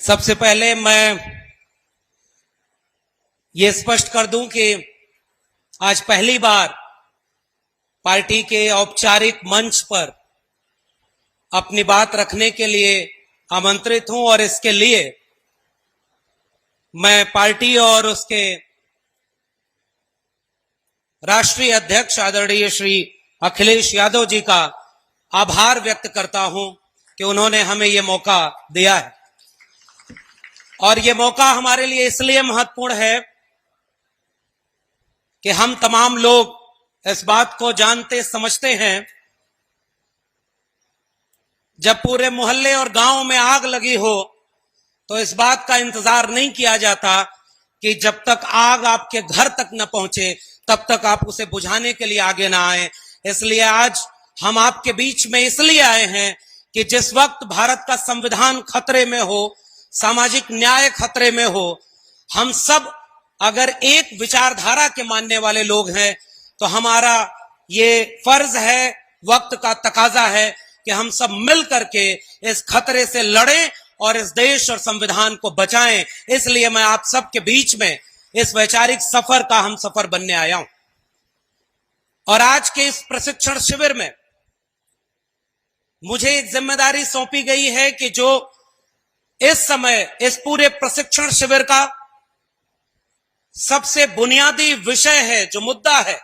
सबसे पहले मैं ये स्पष्ट कर दूं कि आज पहली बार पार्टी के औपचारिक मंच पर अपनी बात रखने के लिए आमंत्रित हूं और इसके लिए मैं पार्टी और उसके राष्ट्रीय अध्यक्ष आदरणीय श्री अखिलेश यादव जी का आभार व्यक्त करता हूं कि उन्होंने हमें ये मौका दिया है। और ये मौका हमारे लिए इसलिए महत्वपूर्ण है कि हम तमाम लोग इस बात को जानते समझते हैं, जब पूरे मोहल्ले और गांव में आग लगी हो तो इस बात का इंतजार नहीं किया जाता कि जब तक आग आपके घर तक न पहुंचे तब तक आप उसे बुझाने के लिए आगे ना आए। इसलिए आज हम आपके बीच में इसलिए आए हैं कि जिस वक्त भारत का संविधान खतरे में हो, सामाजिक न्याय खतरे में हो, हम सब अगर एक विचारधारा के मानने वाले लोग हैं तो हमारा ये फर्ज है, वक्त का तकाजा है कि हम सब मिल करके इस खतरे से लड़ें और इस देश और संविधान को बचाएं। इसलिए मैं आप सबके बीच में इस वैचारिक सफर का हम सफर बनने आया हूं। और आज के इस प्रशिक्षण शिविर में मुझे एक जिम्मेदारी सौंपी गई है कि जो इस समय इस पूरे प्रशिक्षण शिविर का सबसे बुनियादी विषय है, जो मुद्दा है,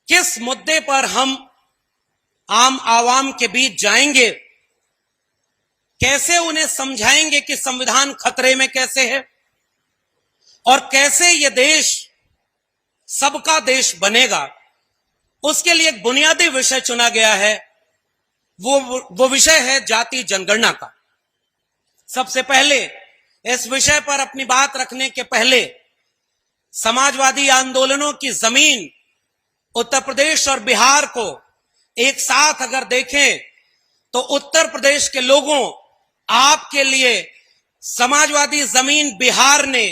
किस मुद्दे पर हम आम आवाम के बीच जाएंगे, कैसे उन्हें समझाएंगे कि संविधान खतरे में कैसे है और कैसे यह देश सबका देश बनेगा, उसके लिए एक बुनियादी विषय चुना गया है। वो विषय है जाति जनगणना का। सबसे पहले इस विषय पर अपनी बात रखने के पहले समाजवादी आंदोलनों की जमीन उत्तर प्रदेश और बिहार को एक साथ अगर देखें तो उत्तर प्रदेश के लोगों, आपके लिए समाजवादी जमीन बिहार ने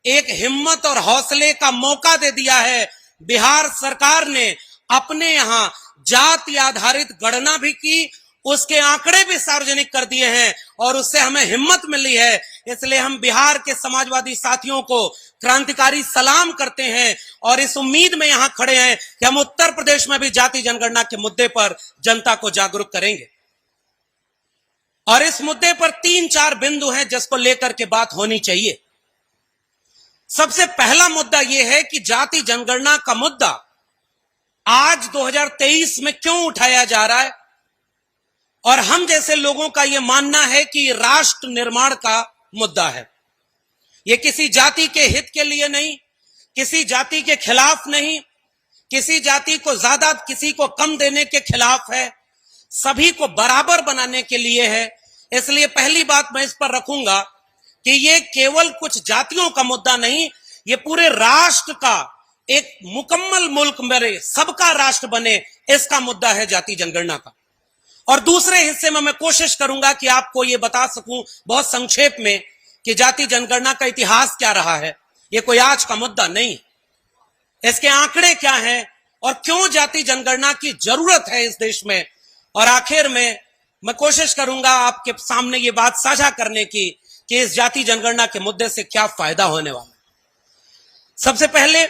एक हिम्मत और हौसले का मौका दे दिया है। बिहार सरकार ने अपने यहां जाति आधारित गणना भी की, उसके आंकड़े भी सार्वजनिक कर दिए हैं और उससे हमें हिम्मत मिली है। इसलिए हम बिहार के समाजवादी साथियों को क्रांतिकारी सलाम करते हैं और इस उम्मीद में यहां खड़े हैं कि हम उत्तर प्रदेश में भी जाति जनगणना के मुद्दे पर जनता को जागरूक करेंगे। और इस मुद्दे पर 3-4 बिंदु हैं जिसको लेकर के बात होनी चाहिए। सबसे पहला मुद्दा यह है कि जाति जनगणना का मुद्दा आज 2023 में क्यों उठाया जा रहा है। और हम जैसे लोगों का यह मानना है कि राष्ट्र निर्माण का मुद्दा है। यह किसी जाति के हित के लिए नहीं, किसी जाति के खिलाफ नहीं, किसी जाति को ज्यादा किसी को कम देने के खिलाफ है, सभी को बराबर बनाने के लिए है। इसलिए पहली बात मैं इस पर रखूंगा कि यह केवल कुछ जातियों का मुद्दा नहीं, यह पूरे राष्ट्र का, एक मुकम्मल मुल्क मेरे सबका राष्ट्र बने, इसका मुद्दा है जाति जनगणना का। और दूसरे हिस्से में मैं कोशिश करूंगा कि आपको यह बता सकूं बहुत संक्षेप में कि जाति जनगणना का इतिहास क्या रहा है। यह कोई आज का मुद्दा नहीं, इसके आंकड़े क्या हैं और क्यों जाति जनगणना की जरूरत है इस देश में। और आखिर में मैं कोशिश करूंगा आपके सामने ये बात साझा करने की कि इस जाति जनगणना के मुद्दे से क्या फायदा होने वाला है। सबसे पहले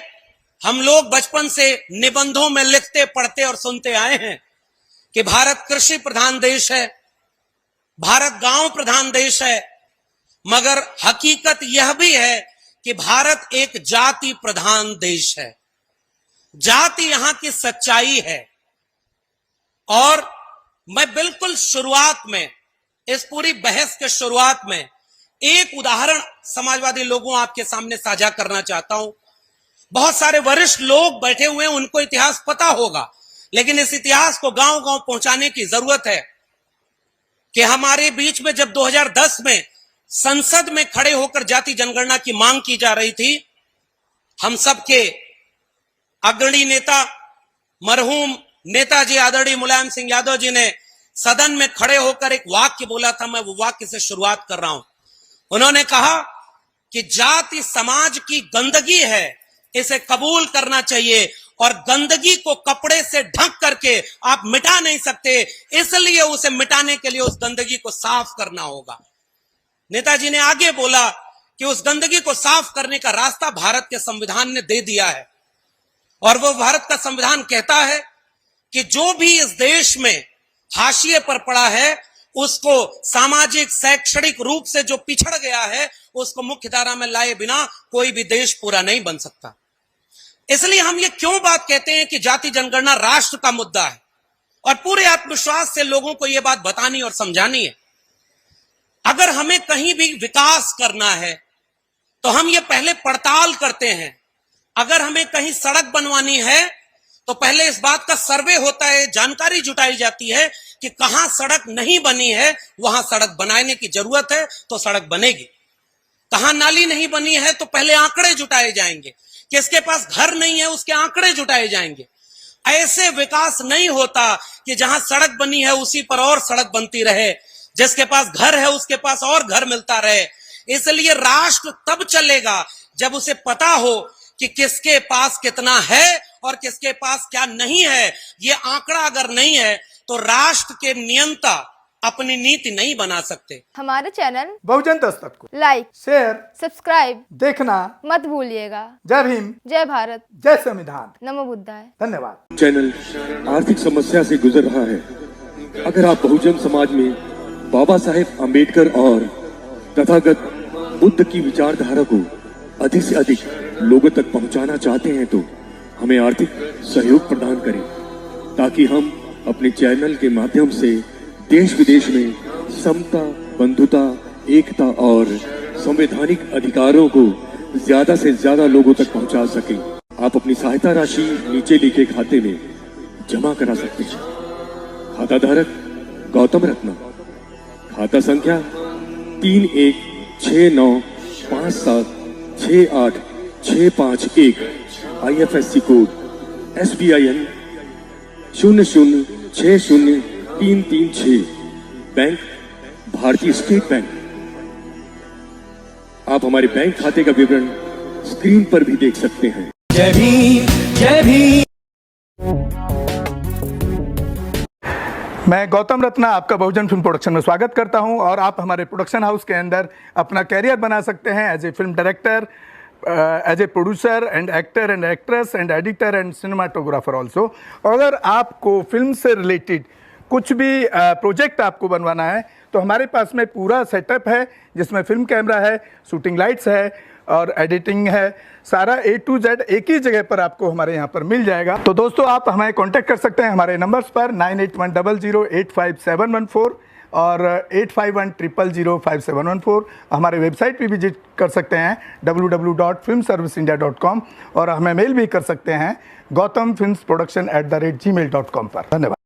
हम लोग बचपन से निबंधों में लिखते पढ़ते और सुनते आए हैं कि भारत कृषि प्रधान देश है, भारत गांव प्रधान देश है, मगर हकीकत यह भी है कि भारत एक जाति प्रधान देश है। जाति यहां की सच्चाई है। और मैं बिल्कुल शुरुआत में, इस पूरी बहस के शुरुआत में एक उदाहरण समाजवादी लोगों आपके सामने साझा करना चाहता हूं। बहुत सारे वरिष्ठ लोग बैठे हुए हैं, उनको इतिहास पता होगा, लेकिन इस इतिहास को गांव गांव पहुंचाने की जरूरत है कि हमारे बीच में जब 2010 में संसद में खड़े होकर जाति जनगणना की मांग की जा रही थी, हम सबके अग्रणी नेता मरहूम नेताजी आदरणीय मुलायम सिंह यादव जी ने सदन में खड़े होकर एक वाक्य बोला था। मैं वो वाक्य से शुरुआत कर रहा हूं। उन्होंने कहा कि जाति समाज की गंदगी है, इसे कबूल करना चाहिए और गंदगी को कपड़े से ढक करके आप मिटा नहीं सकते, इसलिए उसे मिटाने के लिए उस गंदगी को साफ करना होगा। नेताजी ने आगे बोला कि उस गंदगी को साफ करने का रास्ता भारत के संविधान ने दे दिया है। और वो भारत का संविधान कहता है कि जो भी इस देश में हाशिए पर पड़ा है, उसको सामाजिक शैक्षणिक रूप से जो पिछड़ गया है, उसको मुख्य धारा में लाए बिना कोई भी देश पूरा नहीं बन सकता। इसलिए हम ये क्यों बात कहते हैं कि जाति जनगणना राष्ट्र का मुद्दा है, और पूरे आत्मविश्वास से लोगों को यह बात बतानी और समझानी है। अगर हमें कहीं भी विकास करना है तो हम ये पहले पड़ताल करते हैं। अगर हमें कहीं सड़क बनवानी है तो पहले इस बात का सर्वे होता है, जानकारी जुटाई जाती है कि कहां सड़क नहीं बनी है, वहां सड़क बनाने की जरूरत है तो सड़क बनेगी। कहां नाली नहीं बनी है तो पहले आंकड़े जुटाए जाएंगे, किसके पास घर नहीं है उसके आंकड़े जुटाए जाएंगे। ऐसे विकास नहीं होता कि जहां सड़क बनी है उसी पर और सड़क बनती रहे, जिसके पास घर है उसके पास और घर मिलता रहे। इसलिए राष्ट्र तब चलेगा जब उसे पता हो कि किसके पास कितना है और किसके पास क्या नहीं है। ये आंकड़ा अगर नहीं है तो राष्ट्र के नियंता अपनी नीति नहीं बना सकते। हमारे चैनल बहुजन दस्तक को लाइक, शेयर, सब्सक्राइब देखना मत भूलिएगा। जय भीम, जय भारत, जय संविधान, नमो बुद्धाय। धन्यवाद। चैनल आर्थिक समस्या से गुजर रहा है। अगर आप बहुजन समाज में बाबा साहेब अम्बेडकर और तथागत बुद्ध की विचारधारा को अधिक से अधिक लोगों तक पहुंचाना चाहते हैं तो हमें आर्थिक सहयोग प्रदान करें, ताकि हम अपने चैनल के माध्यम से देश विदेश में समता, बंधुता, एकता और संवैधानिक अधिकारों को ज्यादा से ज्यादा लोगों तक पहुंचा सकें। आप अपनी सहायता राशि नीचे लिखे खाते में जमा करा सकते हैं। खाता धारक गौतम रत्ना, खाता संख्या 3169576865 IFSC कोड SBIN 0060336, बैंक भारतीय स्टेट बैंक। आप हमारे बैंक खाते का विवरण स्क्रीन पर भी देख सकते हैं। जय भीम, जय भीम। मैं गौतम रत्ना आपका बहुजन फिल्म प्रोडक्शन में स्वागत करता हूं, और आप हमारे प्रोडक्शन हाउस के अंदर अपना कैरियर बना सकते हैं as a film director, as a producer and actor and actress and editor and cinematographer also. अगर आपको फिल्म से रिलेटेड कुछ भी प्रोजेक्ट आपको बनवाना है तो हमारे पास में पूरा सेटअप है, जिसमें फिल्म कैमरा है, शूटिंग लाइट्स है और एडिटिंग है। सारा A to Z एक ही जगह पर आपको हमारे यहाँ पर मिल जाएगा। तो दोस्तों, आप हमें कांटेक्ट कर सकते हैं हमारे नंबर्स पर 9810085714 और 8510005714। हमारे वेबसाइट पे विजिट कर सकते हैं www.filmserviceindia.com, और हमें मेल भी कर सकते हैं gautamfilmsproduction@gmail.com पर। धन्यवाद।